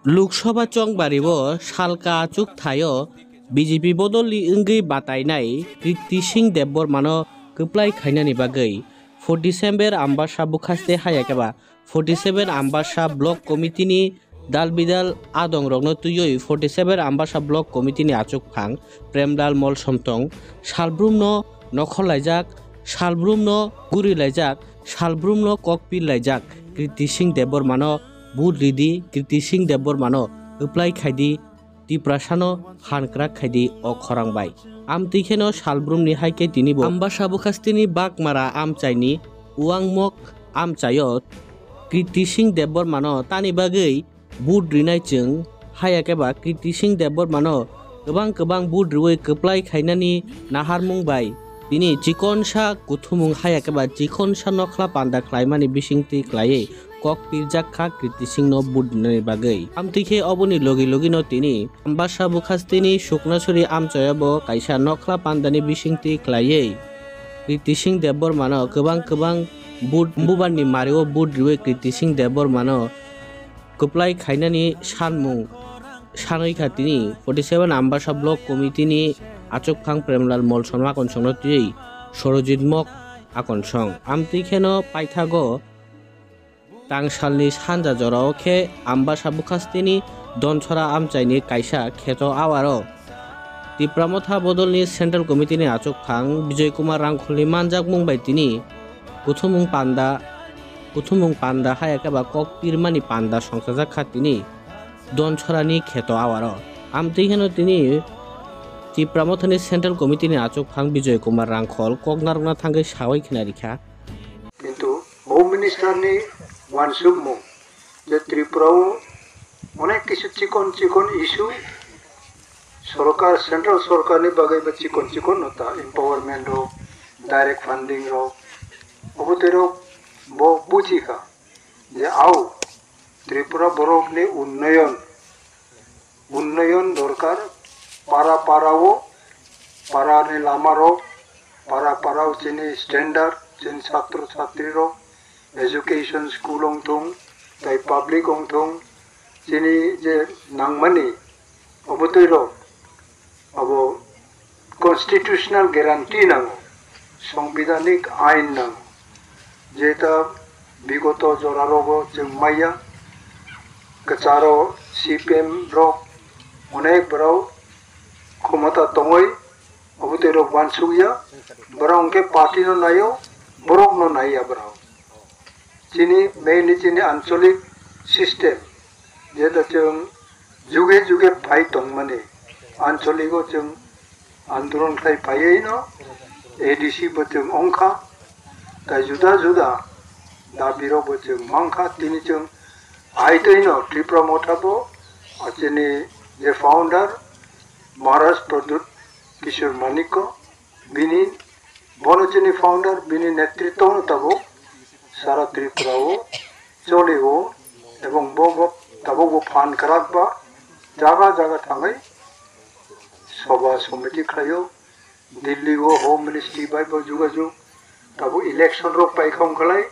लोकसभा चंबारिब सालका आचुक थायो बीजेपी बदलनि इंगै बातायनाय कीर्ति सिंह देबबर्मानो कप्लाय खायनानि बागै 47 आम्बासा बुखास्ते हायाकेबा 47 आम्बासा block कमिटिनि दालबिदाल आदं रंनो तुयै 47 आम्बासा block कमिटिनि Achyok फां प्रेमलाल मल समतंग सालब्रुमनो नखलायजाक सालब्रुमनो गुरि लायजाक सालब्रुमनो ककपिल लायजाक कीर्ति सिंह देबबर्मानो बुध रिदि कीर्ति सिंह देबबर्मानो कप्लाय खायदि तिप्रासानो हानक्राक खायदि अखरांबाय आमतिखेनो सालब्रुमनि हायके तिनि आम्बासा बुखास्तिनि बागमारा आमचायनि उवांमक आमचायो कीर्ति सिंह देबबर्मानो तानि बागै बुध रिनायजों हायाकेबा कीर्ति सिंह देबबर्मानो गोबां बुध रुवै कप्लाय खायनानि नाहारमुंबाय तिनि चिकनसा कुथुमुं हायाकेबा चिकनसा नखला पान्दा ख्लायमानि बिसिंति ख्लायै कक पिरजाखा कीर्ति सिंह बुधनि बागै आमतिखे अबनि लगी तिनि आम्बासा बुखास्तिनि सुकनासुरी आमचायाबो कायसा नखला पान्दानि बिसिंति ख्लायै कीर्ति सिंह देबबर्मानो गोबां बुध बुबाननि मारिओ बुध रुवै कीर्ति सिंह देबबर्मानो कप्लाय खायनानि सानमुं सानैखा तिनि 47 आम्बासा ब्लक कमिटिनि आचुकफां प्रेमलाल मल सनमा कनसंनो तुयै सरजित मक आकनसं आमतिखेनो पाइथागो तांसालनि सानजा जराव खे आम्बासा बुखास्तिनि दनसरा आमचायनि कायसा खेतो आवारो तिप्रामथा बदलनि सेन्ट्रेल कमिटिनि आचुकफां विजय कुमार रांखलनि मानजाक मुंबाय तिनि कुथुमुं पान्दा हायाकेबा कक पिरमानि पान्दा संसाजाखा तिनि दनसरानि खेतो आवारो आमतिखेनो तिनि तिप्रामथानि सेन्ट्रेल कमिटिनि आचुकफां विजय कुमार रांखल ककनारना थांगै सावै खिनारिखा किन्तु होम मिनिस्टारनि वानसुकमुं जे त्रिपुराव अनेक किसु चिकन इशू सरकार सेंट्रल सरकारनि बागैबो चिकन नता एम्पावारमेंट रो डायरेक्ट फंडिंग रो अबतेरो बो बुझिखा जे आओ त्रिपुरा बरफनि उन्नयन दरकार पाराओ पारानि लामा रो पाराओ चिनि स्टैंडर्ड चिन छात्र छात्री रो एजुकेशन स्कूल थों ताई पब्लिक थों चिनी जे नांगमानी अबतैरो अब कन्स्टिट्यूशनल ग्यारंटी नांगो संविधानिक आईन नांगो जेता विगत जरारोबो जों माइया कचारो सीपीएम रो अनेक बराव क्षमता तंगै अबतैरो वानसुगिया बराव उनके पार्टी नो नायो बरक नो नाइया बराव चिनी मेनली चिनी आंचलिक सिस्टेम जेता जों जुगे फाइ तंगमाने आंचलिको जों आंदोलन खाय फायै न एडीसी बो जों अंखा ताई जुदा दाबिरो बो जों मांखा तिनि जों आइतै न त्रिपुरा मथाबो चिनी जे फाउंडर महाराज प्रद्युत किशोर मानिको बिनी बनचिनी फाउंडर बिनी नेतृत्व तबो सारा त्रिपुरा चले एवं तबो फान कराबा जागा थांगै सभा समिति खायो दिल्ली होम मिनिस्ट्री बाय जुगाजुग तबो इलेक्शन रो पाइखम खलाय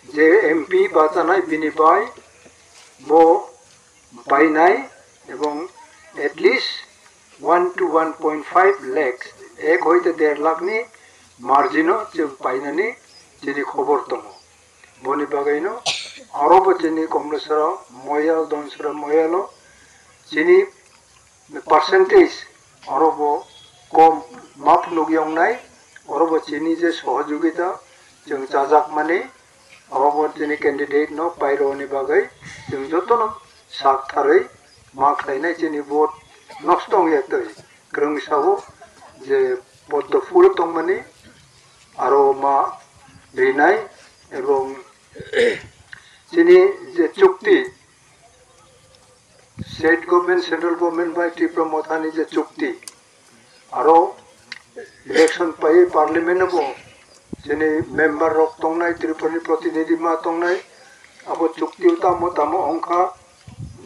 जे एमपी बातानाय बिनी बाय बो बायनाय एवं एटलिस्ट 1 to 1.5 लाख एक होइते 1.5 लाख नि मार्जिनो जों पाइनानि जिनि खबर दङ बनि बागैनो आरोबो जिनि कमलेश्वर मयाल दनसरा मयालो जिनि परसेंटेज आरोबो कम माप नुगियंनाय आरोबो जिनि जे सहयोगिता जों जाजाक माने आरोबो जिनि कैंडिडेट नो पाइरोनि बागै जों जतन साथारै मार्क लायनाय जिनि वोट नष्ट होयतै ग्रंसावो जे पद्म फुल तंगमानि आरो मा रिनाय एवं जिनि जे चुक्ति स्टेट गवर्नमेंट सेंट्रल गवर्नमेंट बाय त्रिपुरा मथानि जे चुक्ति आरो इलेक्शन पाई पार्लियामेंट बो जिनि मेंबर रक तंगनाय त्रिपुरानि प्रतिनिधि मा तंगनाय आबो चुक्ति तामो अंखा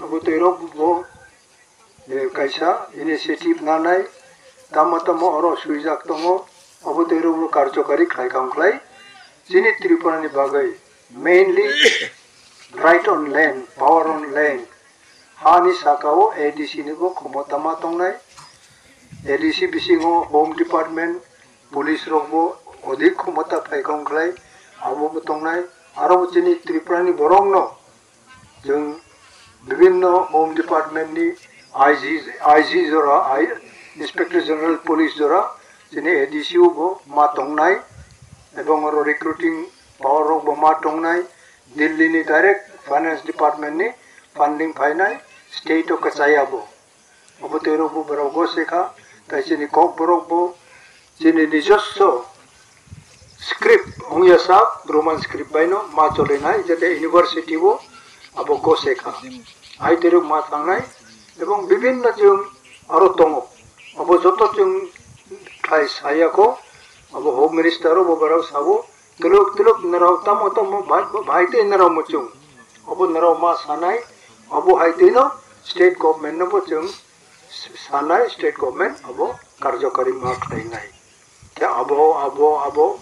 आबो तैरक बो कायसा इनिशिएटिव नानाय तामो अरो सुइजाक तंगो आबो तैरक कार्यकारी खायखांख्लाय जिनि त्रिपुरानि बागै mainly right on land, power on land, हानि साकाओ एडीसी निबो क्षमता तंगनाय एडीसी बिसिङो होम डिपार्टमेंट पुलिस रंबो अधिक क्षमता फायखांख्लाय आबो तंगनाय आरो जोंनि त्रिपुरानि बरंनो जों विभिन्न होम डिपार्टमेंट नि आईजी जरा इंस्पेक्टर जनरल पुलिस जरा जोंनि एडीसी बो मा तंगनाय एवं रिक्रुटिंग पावर रंबो मा तंगनाय दिल्ली नि डायरेक्ट फाइनेंस डिपार्टमेंट नि फंडिंग फाइनाय स्टेट ऑफ कचायाबो अब तेरबो बरगो सेखा ताइसिनि कक बरगबो जिनि निजस्व स्क्रिप्ट अंगियासा रोमान स्क्रिप्ट बायनो मा चलेनाय जेते यूनिवर्सिटी वो अब गो सेखा आइ तेरु मा थांनाय एवं विभिन्न जों आरो दङ अब जत जों खाय सायाखौ अब होम मिनिस्टर वो बराव साबो तुलुक तुलुक नराव तम तम भाइते नराव मचुं अब नराव मा सानाय अब हाइतेनो स्टेट गवर्नमेंट नो जों सानाय स्टेट गवर्नमेंट अब कार्यकारी मा खालायनाय के अब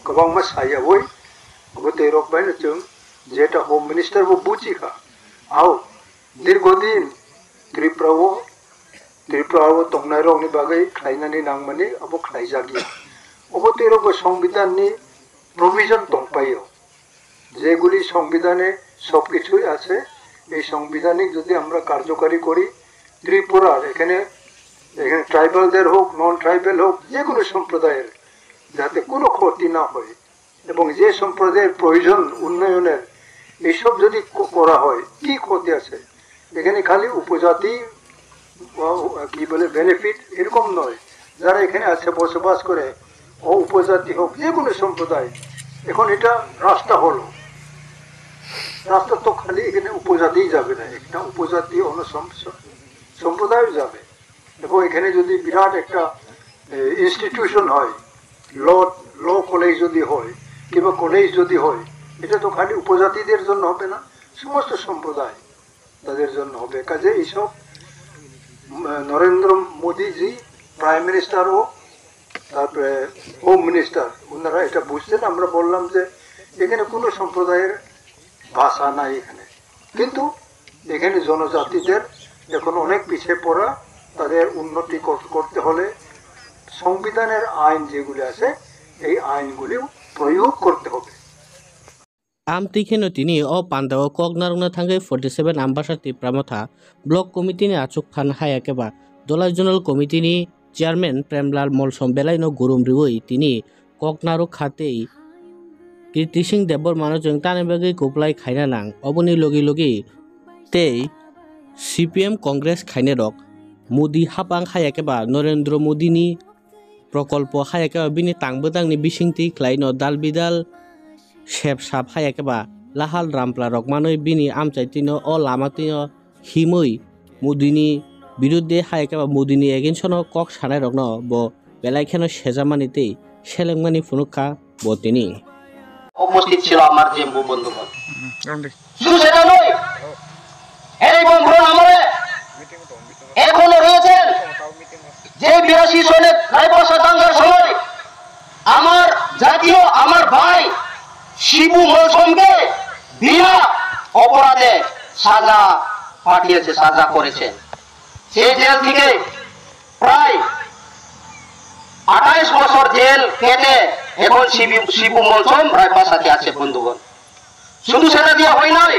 गोबां मा सायावै अब तेरक बायनो जों जेटा होम मिनिस्टर वो बुजिखा आव दीर्घदिन त्रिपुराव तंगनाय रंनि बागै खालायनानै नांमाने अब खालायजागिया अब तेरक संविधान नि प्रोविजन दंपायो যেগুলি সংবিধানে সবকিছুই আছে এই সংবিধানিক যদি আমরা কার্যকরী করি ত্রিপুরার এখানে ট্রাইবালদের হোক নন ট্রাইবাল হোক যে কোনো সম্প্রদায়ের যাতে কোনো ক্ষতি না হয় এবং যে সম্প্রদায়ের প্রয়োজন উন্নয়নের এইসব যদি করা হয় কি ক্ষতি আছে এখানে খালি উপজাতি কি বলে বেনিফিট এরকম নয় যারা এখানে আছে বসবাস করে ও উপজাতি হোক যে কোনো সম্প্রদায় এখন এটা রাস্তা হলো রাস্তা তো খালি এখানে উপজাতি যাবে না একটা উপজাতি অন্য সম্প্রদায় যাবে এবং এখানে যদি বিরাট একটা ইনস্টিটিউশন হয় ল কলেজ যদি হয় কিংবা কলেজ যদি হয় এটা তো খালি উপজাতিদের জন্য হবে না সমস্ত সম্প্রদায় তাদের জন্য হবে কাজে এইসব নরেন্দ্র মোদী জি প্রাইম মিনিস্টার ও তারপরে হোম মিনিস্টার ওনারা এটা বুঝছেন আমরা বললাম যে এখানে কোনো সম্প্রদায়ের ভাষা নাই এখানে কিন্তু এখানে জনজাতিদের এখন অনেক পিছিয়ে পড়া তাদের উন্নতি করতে হলে সংবিধানের আইন যেগুলি আছে এই আইনগুলি প্রয়োগ করতে হবে Amtikheno tini o pandao kognarungna thangai 47 ambasha tipramotha block committee ni achuk phan hayakeba dolai zonal committee ni chairman Premlal Molsom belai no gurum riwoi tini koknaru khatei Kirti Singh Debor manojong tane bagi kuplai khaina nang oboni logi tei CPM Congress khaine rok Modi hapang hayakeba Narendra Modi ni prokolpo hayakeba bini tangbedang ni bisingti khlaino dalbidal Shep sap hayakeba lahal rampla rokmanoi bini amchaitino o lamatino himoi Modini biruddhe hayakeba Modini egensono kok sanai rokno bo belaikheno sejamanite selengmani funukha bo tini উপস্থিত ছিল আমার জেম্বু বন্ধুগণ শুধু সেটা নয় এই বন্ধুরা আমলে এখনো রয়েছেন যে 82 সনের রায়বর্ষা দাঙ্গার সময় আমার জাতীয় আমার ভাই শিবু মলসমকে বিনা অপরাধে সাজা পাঠিয়েছে সাজা করেছে সেই জেল থেকে প্রায় 28 বছর জেল কেটে এখন শিবু মলসম রায়পাশাতে আছে বন্ধুগণ শুধু সেটা দিয়ে হয় নয়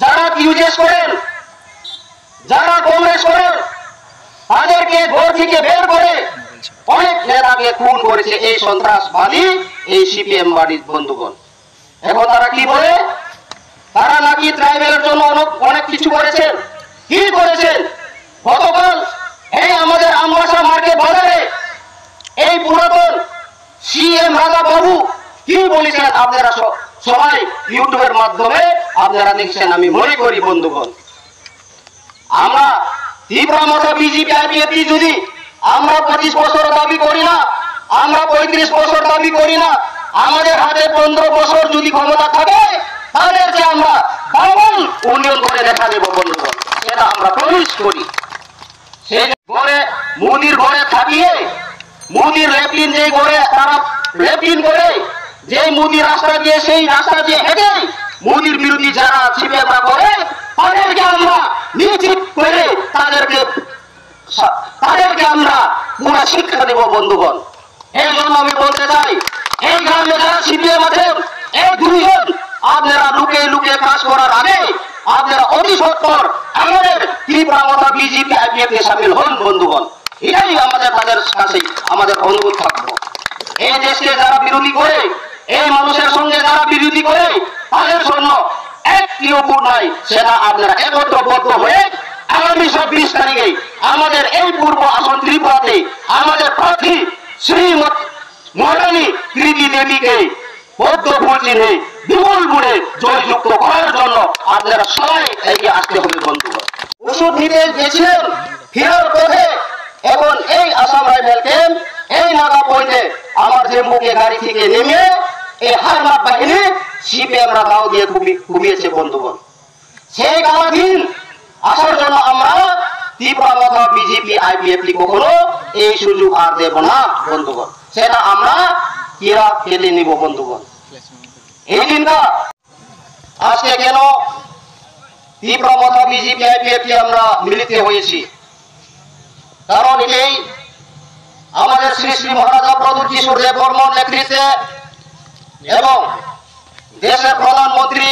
যারা ইউজেস করেন যারা কংগ্রেস করেন তাদেরকে ঘর থেকে বের করে অনেক নেতাকে খুন করেছে এই সন্ত্রাসবাদী এই সিপিএম বাড়ির বন্ধুগণ এখন তারা কি বলে তারা নাকি ট্রাইবেলের জন্য অনেক কিছু করেছেন কি করেছেন গতকাল এই আমাদের আমবাসা মার্কেট বাজারে এই পুরাতন সিএম রাজা বাবু কি বলেছেন আপনারা সবাই ইউটিউবের মাধ্যমে আপনারা দেখছেন আমি মনে করি বন্ধুগণ আমরা তীব্রমত বিজেপি আইপিএফ যদি আমরা 25 বছর দাবি করি না আমরা 35 বছর দাবি করি না আমাদের হাতে 15 বছর যদি ক্ষমতা থাকে তাহলে আমরা ডাবল উন্নয়ন করে দেখা দেব বন্ধুগণ সেটা আমরা প্রমিস করি সেই ঘরে মোদির ঘরে থাকিয়ে মোদির লেফটিন যে ঘরে তারা লেফটিন করে যে মোদি রাস্তা দিয়ে সেই রাস্তা দিয়ে হেঁটে মোদির বিরোধী যারা সিপিএমরা করে তাদেরকে আমরা বন্ধুগণ। এই জন্য আমি বলতে চাই, এই গ্রামে যারা সিপিএম আছেন, এই দুইজন আপনারা লুকিয়ে লুকিয়ে কাজ করার আগে আপনারা অতি সত্বর আমাদের ত্রিপুরা মতো বিজেপি আইপিএফ এ সামিল হন বন্ধুগণ। এটাই আমাদের তাদের কাছে আমাদের অনুরোধ থাকবো। এই দেশকে যারা বিরোধী করে, এই মানুষের সঙ্গে যারা বিরোধী করে, তাদের জন্য একটিও ভোট নাই, সেটা আপনারা একত্রবদ্ধ হয়ে আগামী 26 তারিখে আমাদের এই পূর্ব আসন ত্রিপুরাতে আমাদের প্রার্থী শ্রীমতী মহারানী কৃতি দেবীকে বৌদ্ধ ভোট চিহ্নে বিপুল ভোটে জয়যুক্ত করার জন্য আপনারা সবাই এগিয়ে আসতে হবে বন্ধুগণ। ওষুধ নিতে গেছিলেন, ফেরার পথে এখন এই আসাম রাইফেল ক্যাম্প, এই নাগা পয়েন্টে আমার যে মুখে গাড়ি থেকে নেমে এই হারমাত বাহিনী সিপিএমরা দাও দিয়ে ঘুমিয়েছে বন্ধুগণ। সেই গালাধীন আসার জন্য আমরা ত্রিপুরা মতো বিজেপি আইপিএফ কখনো এই সুযোগ আর দেব না বন্ধুগণ, সেটা আমরা কিরা কেটে নিব বন্ধুগণ। এই দিনটা আজকে কেন ত্রিপুরা মতো বিজেপি আইপিএফ আমরা মিলিত হয়েছি, কারণ এটাই আমাদের শ্রী শ্রী মহারাজা প্রদূত কিশোর দেব বর্মন নেতৃত্বে এবং দেশের প্রধানমন্ত্রী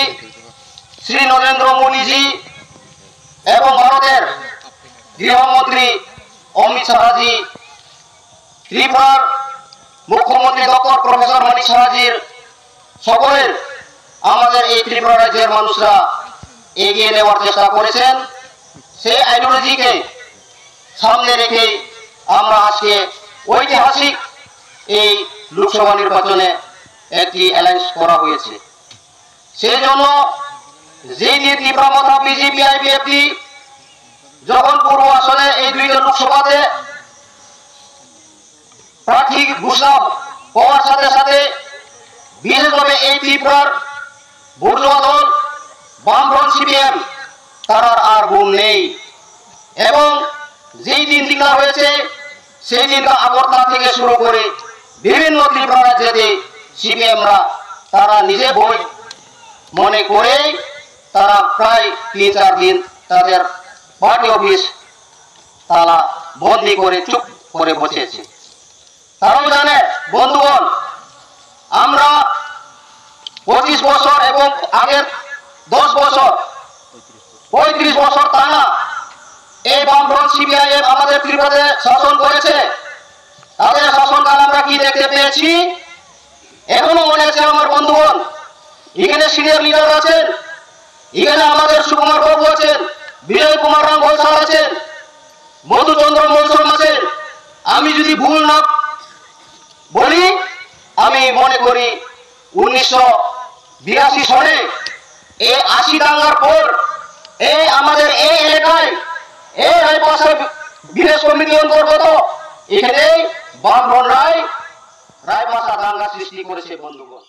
শ্রী নরেন্দ্র মোদীজি এবং ভারতের গৃহমন্ত্রী অমিত শাহজি, ত্রিপুরার মুখ্যমন্ত্রী ডক্টর প্রফেসর মানিক সাহাজির সকলের আমাদের এই ত্রিপুরা রাজ্যের মানুষরা এগিয়ে নেওয়ার চেষ্টা করেছেন। সেই আইডিওলজিকে সামনে রেখে আমরা আজকে ঐতিহাসিক এই লোকসভা নির্বাচনে একটি অ্যালায়েন্স করা হয়েছে। সেই জন্য যে ত্রিপুরা মতো বিজেপি আইপিএফটি যখন পূর্ব আসনে এই দুইটা লোকসভাতে প্রার্থী ঘোষণা হওয়ার সাথে সাথে বিশেষভাবে এই ত্রিপুরার বুর্জোয়া দল বামফ্রন্ট সিপিএম তার আর গুণ নেই, এবং যেই দিন ডিক্লার হয়েছে সেই দিনটা আগরতলা থেকে শুরু করে বিভিন্ন ত্রিপুরা রাজ্যে সিপিএমরা তারা নিজে ভোট মনে করে তারা প্রায় 3-4 দিন তাদের পার্টি অফিস তারা বদলি করে চুপ করে বসেছে। তারাও জানে বন্ধুগণ, আমরা 25 বছর এবং আগের 10 বছর 35 বছর টানা এই বামফ্রন্ট সিপিআইএম আমাদের ত্রিপুরাতে শাসন করেছে। তাদের শাসনকাল আমরা কি দেখতে পেয়েছি এখনো মনে আছে আমার বন্ধুগণ। এখানে সিনিয়র লিডার আছেন, এখানে আমাদের সুকুমার বাবু আছেন, বিজয় কুমার রাম ঘোষাল আছেন, মধুচন্দ্র মৌসুম আছেন। আমি যদি ভুল না বলি, আমি মনে করি 1982 সনে এই 80 দাঙ্গার পর এই আমাদের এই এলাকায় এই রায়পাশা বিলেজ কমিটি অন্তর্গত এখানে বামফ্রন্ট রায়পাশা দাঙ্গা সৃষ্টি করেছে বন্ধুগণ।